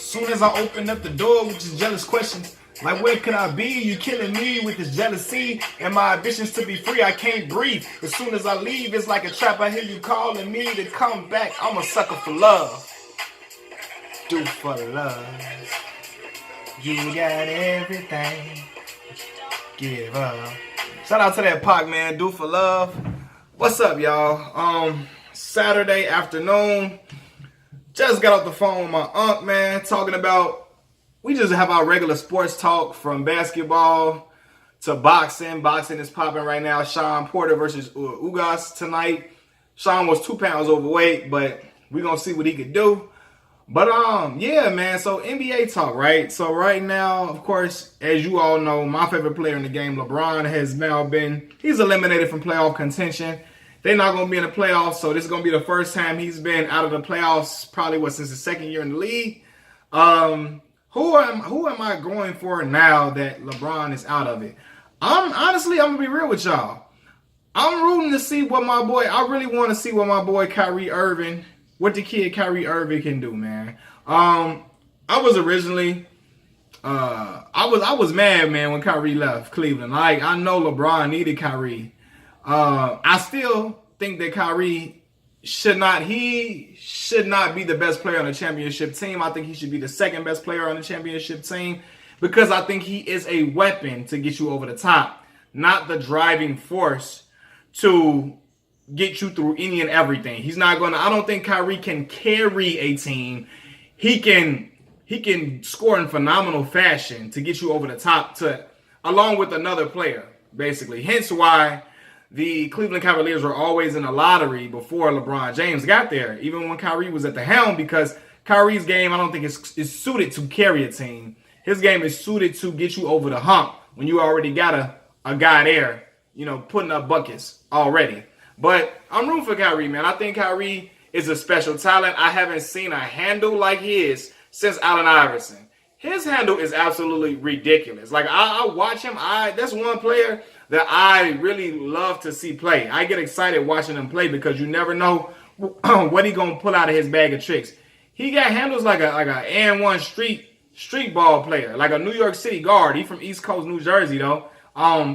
Soon as I open up the door with just jealous questions, like where could I be? You killing me with this jealousy and my ambitions to be free. I can't breathe. As soon as I leave, it's like a trap. I hear you calling me to come back. I'm a sucker for love. Do for love. You got everything. Give up. Shout out to that Pac, man. Do for love. What's up, y'all? Saturday afternoon. Just got off the phone with my aunt, man, talking about, we just have our regular sports talk from basketball to boxing. Boxing is popping right now. Sean Porter versus Ugas tonight. Sean was 2 pounds overweight, but we're going to see what he could do. But, yeah, man, so NBA talk, right? So right now, of course, as you all know, my favorite player in the game, LeBron, has now he's eliminated from playoff contention. They're not going to be in the playoffs, so this is going to be the first time he's been out of the playoffs, probably, since his second year in the league. Who am I going for now that LeBron is out of it? I'm going to be real with y'all. I'm rooting to see I really want to see what my boy Kyrie Irving, what the kid Kyrie Irving can do, man. I was originally, I was mad, man, when Kyrie left Cleveland. Like, I know LeBron needed Kyrie. I still think that Kyrie should not be the best player on the championship team. I think he should be the second best player on the championship team because I think he is a weapon to get you over the top, not the driving force to get you through any and everything. I don't think Kyrie can carry a team. He can score in phenomenal fashion to get you over the top along with another player, basically. Hence why the Cleveland Cavaliers were always in a lottery before LeBron James got there, even when Kyrie was at the helm, because Kyrie's game, I don't think is suited to carry a team. His game is suited to get you over the hump when you already got a guy there, putting up buckets already. But I'm rooting for Kyrie, man. I think Kyrie is a special talent. I haven't seen a handle like his since Allen Iverson. His handle is absolutely ridiculous. Like, I watch him. That's one player that I really love to see play. I get excited watching him play because you never know what he gonna pull out of his bag of tricks. He got handles like a and one street ball player, like a New York City guard. He from East Coast New Jersey though.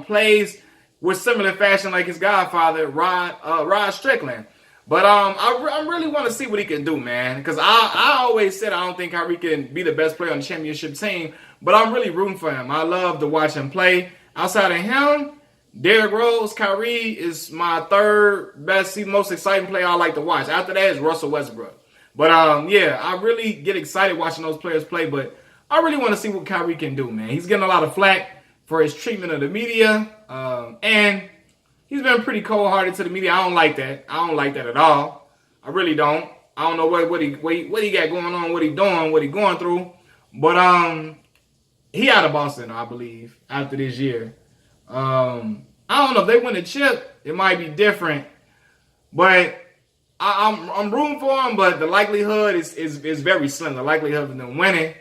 Plays with similar fashion like his godfather Rod Strickland. But I really want to see what he can do, man. Because I always said I don't think Kyrie can be the best player on the championship team. But I'm really rooting for him. I love to watch him play. Outside of him, Derrick Rose, Kyrie is my third best, most exciting player I like to watch. After that is Russell Westbrook. But yeah, I really get excited watching those players play. But I really want to see what Kyrie can do, man. He's getting a lot of flack for his treatment of the media. And he's been pretty cold-hearted to the media. I don't like that. I don't like that at all. I really don't. I don't know what he got going on, what he doing, what he going through. But he out of Boston, I believe, after this year. I don't know if they win a chip, it might be different. But I'm rooting for him. But the likelihood is very slim. The likelihood of them winning.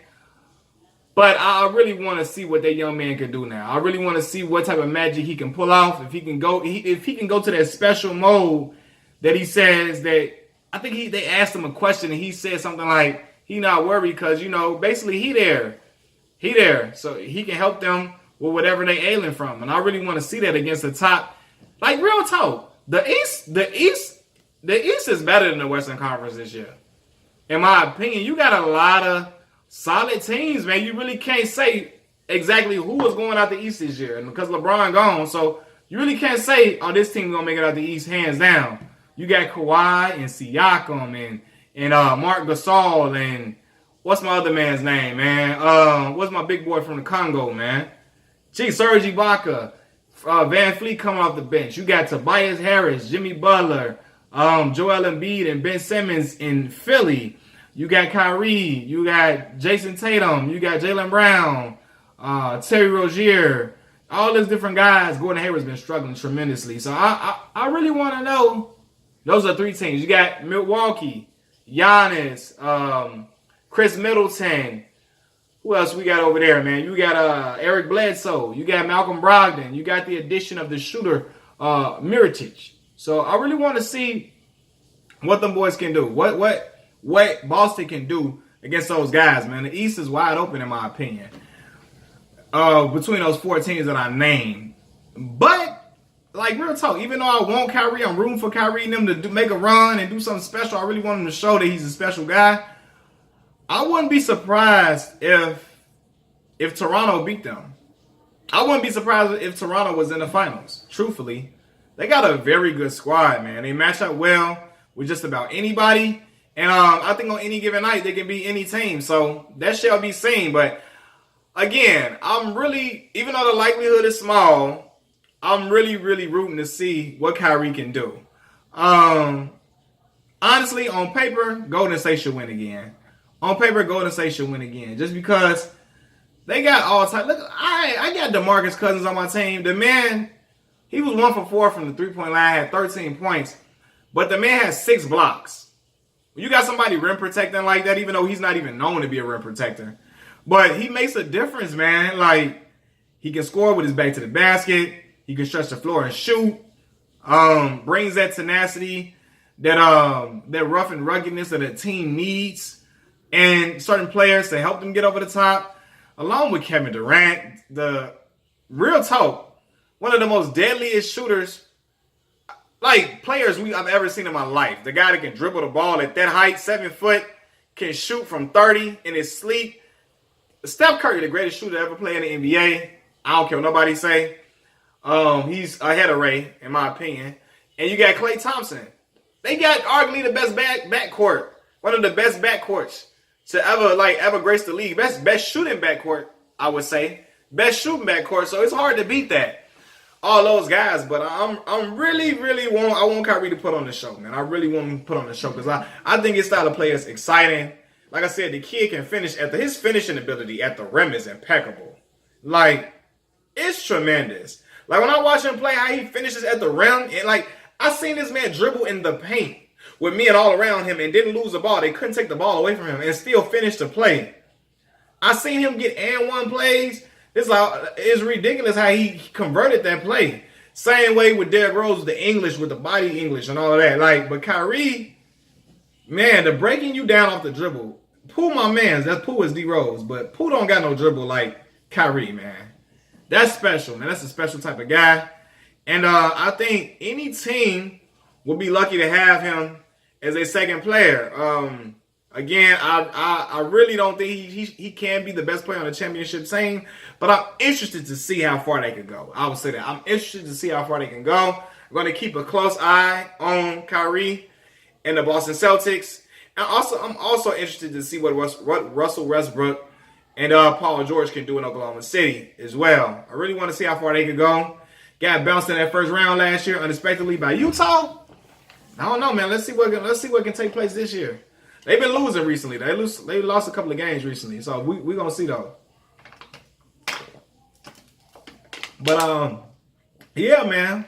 But I really want to see what that young man can do now. I really want to see what type of magic he can pull off. If he can go to that special mode that he says that. I think they asked him a question and he said something like he not worried because basically he there, so he can help them with whatever they ailing from. And I really want to see that against the top. Like, real talk, the East is better than the Western Conference this year, in my opinion. You got a lot of solid teams, man. You really can't say exactly who is going out the East this year. And because LeBron gone, so you really can't say, oh, this team going to make it out the East hands down. You got Kawhi and Siakam and Mark Gasol and what's my other man's name, man? What's my big boy from the Congo, man? Serge Ibaka. Van Fleet coming off the bench. You got Tobias Harris, Jimmy Butler, Joel Embiid, and Ben Simmons in Philly. You got Kyrie, you got Jason Tatum, you got Jaylen Brown, Terry Rozier, all these different guys. Gordon Hayward's been struggling tremendously. So I really want to know. Those are three teams. You got Milwaukee, Giannis, Chris Middleton. Who else we got over there, man? You got Eric Bledsoe. You got Malcolm Brogdon. You got the addition of the shooter, Mirotic. So I really want to see what them boys can do. What Boston can do against those guys, man. The East is wide open in my opinion. Between those 4 teams that I named. But, like, real talk, even though I want Kyrie, I'm rooting for Kyrie and them to make a run and do something special. I really want him to show that he's a special guy. I wouldn't be surprised if Toronto beat them. I wouldn't be surprised if Toronto was in the finals. Truthfully, they got a very good squad, man. They match up well with just about anybody. And I think on any given night, they can beat any team. So that shall be seen. But again, I'm really, even though the likelihood is small, I'm really, really rooting to see what Kyrie can do. Honestly, on paper, Golden State should win again. On paper, Golden State should win again. Just because they got all time. Look, I got DeMarcus Cousins on my team. The man, he was 1 for 4 from the three-point line, had 13 points. But the man has 6 blocks. You got somebody rim protecting like that, even though he's not even known to be a rim protector. But he makes a difference, man. Like, he can score with his back to the basket. He can stretch the floor and shoot. Brings that tenacity, that rough and ruggedness that a team needs. And certain players to help them get over the top. Along with Kevin Durant, the real talk, one of the most deadliest shooters, like players I've ever seen in my life. The guy that can dribble the ball at that height, 7 foot, can shoot from 30 in his sleep. Steph Curry, the greatest shooter to ever play in the NBA. I don't care what nobody say. He's ahead of Ray, in my opinion. And you got Klay Thompson. They got arguably the best backcourt. One of the best backcourts to ever grace the league. Best shooting backcourt, I would say. Best shooting backcourt. So it's hard to beat that. All those guys, but I'm really I want Kyrie to put on the show, man. I really want him to put on the show because I think his style of play is exciting. Like I said, the kid can finish his finishing ability at the rim is impeccable. Like, it's tremendous. Like when I watch him play, how he finishes at the rim, and like I seen this man dribble in the paint with men all around him and didn't lose the ball. They couldn't take the ball away from him and still finish the play. I seen him get and one plays. It's ridiculous how he converted that play. Same way with Derrick Rose, the English, with the body English and all of that. Like, but Kyrie, man, the breaking you down off the dribble. Pooh, my man, that's Pooh is D Rose, but Pooh don't got no dribble like Kyrie, man. That's special, man. That's a special type of guy. And I think any team will be lucky to have him as a second player. Again, I really don't think he can be the best player on the championship team, but I'm interested to see how far they can go. I would say that. I'm interested to see how far they can go. I'm going to keep a close eye on Kyrie and the Boston Celtics. And I'm also interested to see what Russell Westbrook and Paul George can do in Oklahoma City as well. I really want to see how far they can go. Got bounced in that first round last year unexpectedly by Utah. I don't know, man. Let's see what can take place this year. They've been losing recently. They lost a couple of games recently. So we're going to see, though. But, yeah, man.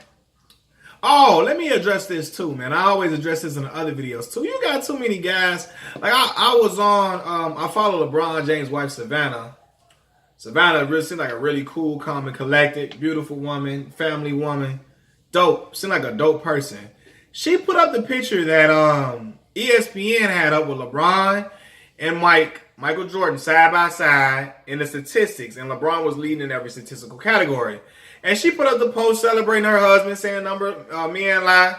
Oh, let me address this, too, man. I always address this in the other videos, too. You got too many guys. Like, I was on, I follow LeBron James' wife, Savannah. Savannah really seemed like a really cool, calm, and collected, beautiful woman, family woman. Dope. Seemed like a dope person. She put up the picture that, ESPN had up with LeBron and Michael Jordan side by side in the statistics, and LeBron was leading in every statistical category. And she put up the post celebrating her husband, saying men lie.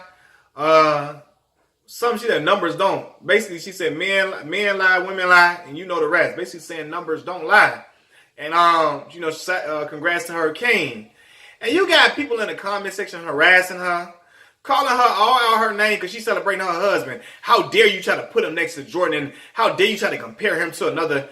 Something she said numbers don't. Basically, she said men lie, women lie, and you know the rest. Basically saying numbers don't lie. And congrats to Hurricane. And you got people in the comment section harassing her, calling her all out her name because she's celebrating her husband. How dare you try to put him next to Jordan? And how dare you try to compare him to another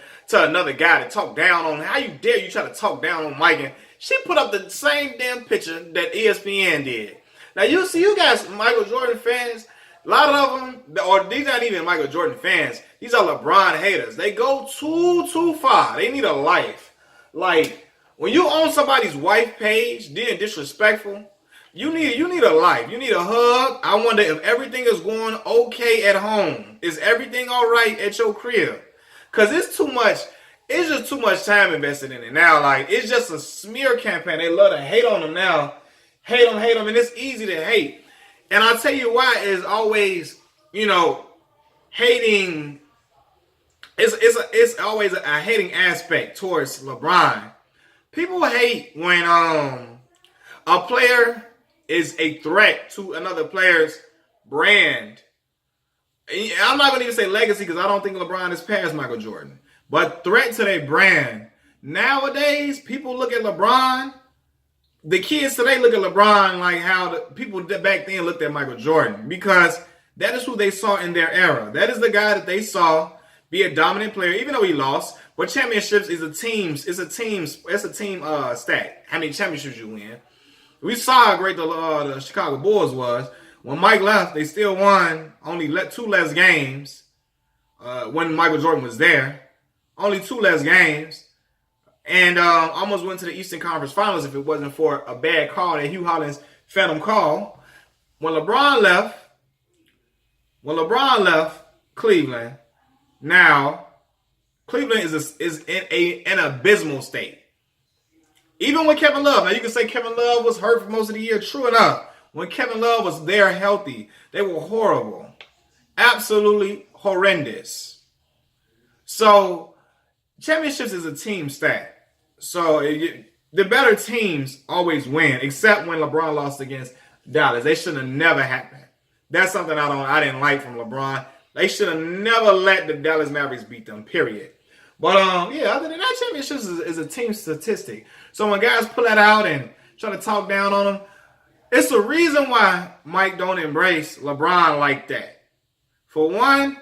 guy to talk down on? How you dare you try to talk down on Mike? And she put up the same damn picture that ESPN did. Now you guys, Michael Jordan fans, a lot of them, or these aren't even Michael Jordan fans. These are LeBron haters. They go too far. They need a life. Like when you own somebody's wife page, being disrespectful. You need a life. You need a hug. I wonder if everything is going okay at home. Is everything all right at your crib? Because it's too much. It's just too much time invested in it now. Like, it's just a smear campaign. They love to hate on them now. Hate them. And it's easy to hate. And I'll tell you why is always, hating it's always a hating aspect towards LeBron. People hate when a player is a threat to another player's brand. I'm not going to even say legacy because I don't think LeBron is past Michael Jordan. But threat to their brand. Nowadays, people look at LeBron. The kids today look at LeBron like how the people back then looked at Michael Jordan. Because that is who they saw in their era. That is the guy that they saw be a dominant player, even though he lost. But championships is a team stat. How many championships you win. We saw how great the Chicago Bulls was. When Mike left, they still won only 2 less games when Michael Jordan was there. Only 2 less games. And almost went to the Eastern Conference Finals if it wasn't for a bad call, that Hugh Hollins phantom call. When LeBron left Cleveland, now Cleveland is in an abysmal state. Even with Kevin Love, now you can say Kevin Love was hurt for most of the year. True enough. When Kevin Love was there healthy, they were horrible. Absolutely horrendous. So, championships is a team stat. So, the better teams always win, except when LeBron lost against Dallas. They should have never happened. That's something I didn't like from LeBron. They should have never let the Dallas Mavericks beat them, period. But, other than that, championships is a team statistic. So, when guys pull that out and try to talk down on them, it's the reason why Mike don't embrace LeBron like that. For one,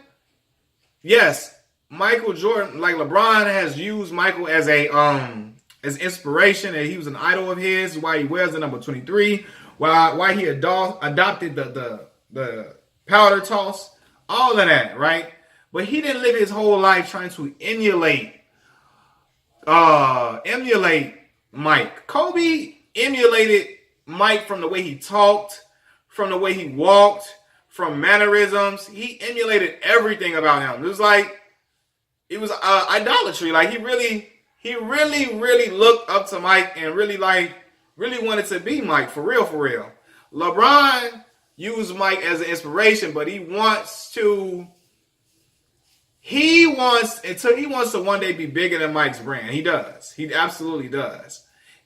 yes, Michael Jordan, like LeBron has used Michael as as inspiration, and he was an idol of his, why he wears the number 23, why he adopted the powder toss, all of that, right? But he didn't live his whole life trying to emulate Mike. Kobe emulated Mike from the way he talked, from the way he walked, from mannerisms. He emulated everything about him. It was idolatry. Like he really looked up to Mike and really wanted to be Mike for real. LeBron used Mike as an inspiration, but he wants to one day be bigger than Mike's brand. He does. He absolutely does.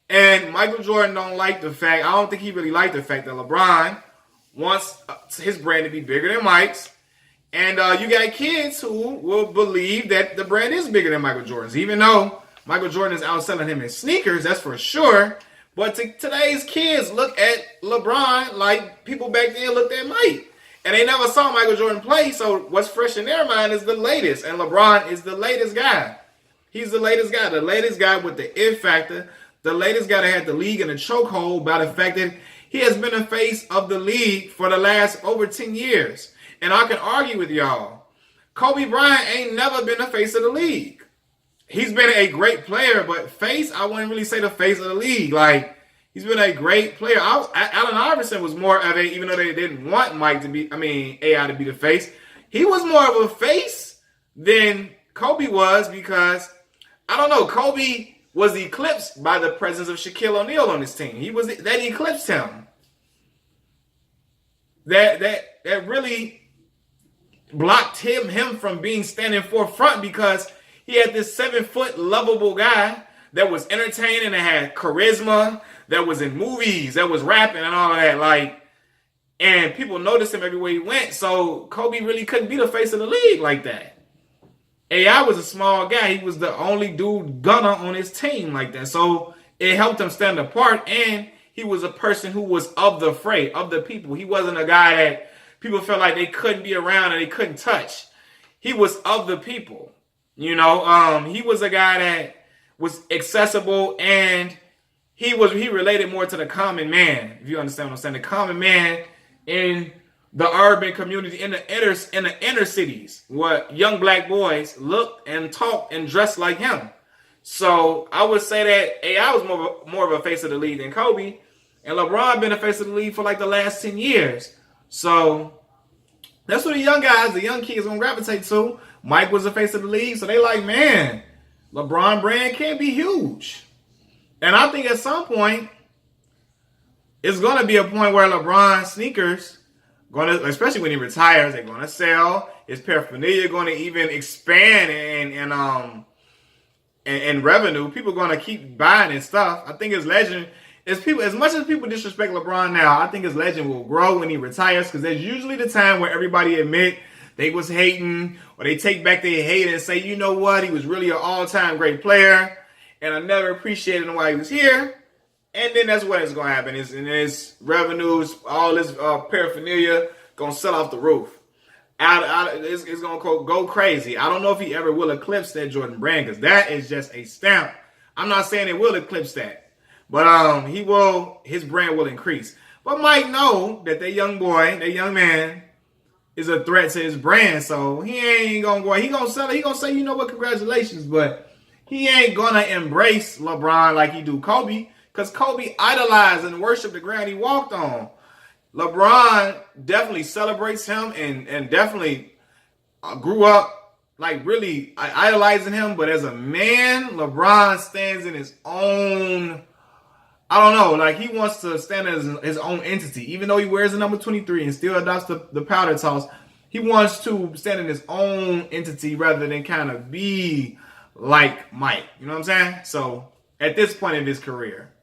And Michael Jordan I don't think he really liked the fact that LeBron wants his brand to be bigger than Mike's. And you got kids who will believe that the brand is bigger than Michael Jordan's, even though Michael Jordan is outselling him in sneakers, that's for sure. But today's kids look at LeBron like people back then looked at Mike. And they never saw Michael Jordan play, so what's fresh in their mind is the latest. And LeBron is the latest guy. He's the latest guy with the it factor. The latest guy that had the league in a chokehold by the fact that he has been the face of the league for the last over 10 years. And I can argue with y'all. Kobe Bryant ain't never been the face of the league. He's been a great player, but I wouldn't really say the face of the league. Like, he's been a great player. Allen Iverson was more of even though they didn't want AI to be the face, he was more of a face than Kobe was because, I don't know, Kobe was eclipsed by the presence of Shaquille O'Neal on his team. That eclipsed him. That really blocked him from being standing forefront because he had this 7-foot lovable guy that was entertaining and had charisma, that was in movies, that was rapping and all of that. And people noticed him everywhere he went. So Kobe really couldn't be the face of the league like that. AI was a small guy. He was the only dude gunner on his team like that. So it helped him stand apart. And he was a person who was of the fray, of the people. He wasn't a guy that people felt like they couldn't be around and they couldn't touch. He was of the people. He was a guy that was accessible and he related more to the common man, if you understand what I'm saying. The common man in the urban community, in the inner cities, where young black boys looked and talked and dressed like him. So I would say that AI was more of a face of the league than Kobe, and LeBron been a face of the league for like the last 10 years. So that's what the young kids gonna gravitate to. Mike was the face of the league, so they like, man, LeBron brand can't be huge. And I think at some point, it's gonna be a point where LeBron sneakers especially when he retires, they're gonna sell. His paraphernalia going to even expand and revenue. People are gonna keep buying his stuff. I think his legend is people. As much as people disrespect LeBron now, I think his legend will grow when he retires, because there's usually the time where everybody admit they was hating, or they take back their hate and say, you know what, he was really an all-time great player, and I never appreciated him while he was here. And then that's what is going to happen. His revenues, all his paraphernalia, going to sell off the roof. It's going to go crazy. I don't know if he ever will eclipse that Jordan brand, because that is just a stamp. I'm not saying it will eclipse that, but he will. His brand will increase. But Mike know that young boy, that young man, is a threat to his brand, so he ain't gonna go. He gonna sell it. He gonna say, you know what, congratulations, but he ain't gonna embrace LeBron like he do Kobe, because Kobe idolized and worshiped the ground he walked on. LeBron definitely celebrates him and definitely grew up like really idolizing him, but as a man, LeBron stands in his own. I don't know, like he wants to stand as his own entity. Even though he wears the number 23 and still adopts the powder toss, he wants to stand in his own entity rather than kind of be like Mike. You know what I'm saying? So at this point in his career.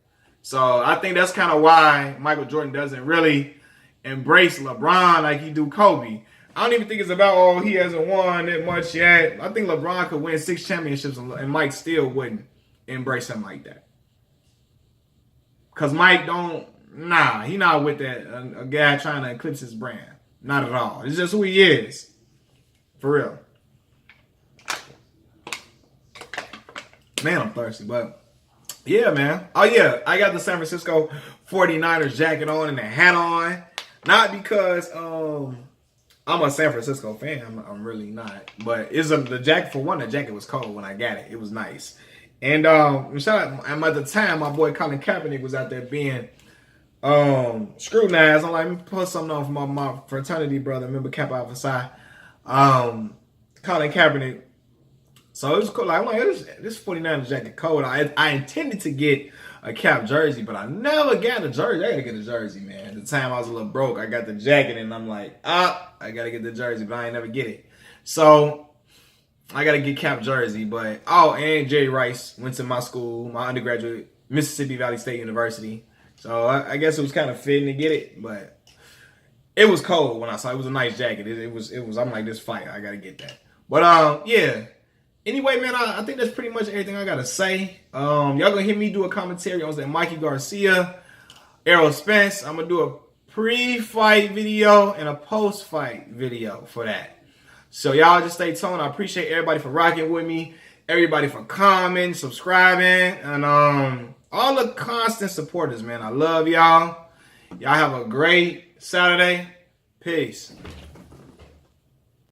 So I think that's kind of why Michael Jordan doesn't really embrace LeBron like he do Kobe. I don't even think it's about, oh, he hasn't won that much yet. I think LeBron could win 6 championships and Mike still wouldn't embrace him like that. Because Mike he not with that, a guy trying to eclipse his brand. Not at all. It's just who he is. For real. Man, I'm thirsty, but yeah, man. Oh, yeah, I got the San Francisco 49ers jacket on and the hat on. Not because I'm a San Francisco fan. I'm really not. But it's the jacket, for one, the jacket was cold when I got it. It was nice. And shout out, at the time, my boy Colin Kaepernick was out there being scrutinized. I'm like, let me put something on for my fraternity brother, remember Kappa Alpha Psi, Colin Kaepernick. So it was cool. Like, I'm like, this 49ers jacket cold. I intended to get a Cap jersey, but I never got a jersey. I gotta get a jersey, man. At the time I was a little broke. I got the jacket and I'm like, I gotta get the jersey, but I ain't never get it. So I gotta get Cap jersey, but and Jerry Rice went to my school, my undergraduate, Mississippi Valley State University. So I guess it was kind of fitting to get it, but it was cold when I saw it. It was a nice jacket. It was. I'm like, this fight, I gotta get that. But yeah. Anyway, man, I think that's pretty much everything I gotta say. Y'all gonna hear me do a commentary on that Mikey Garcia, Errol Spence. I'm gonna do a pre-fight video and a post-fight video for that. So y'all just stay tuned. I appreciate everybody for rocking with me, everybody for commenting, subscribing, and all the constant supporters, man. I love y'all. Y'all have a great Saturday. Peace.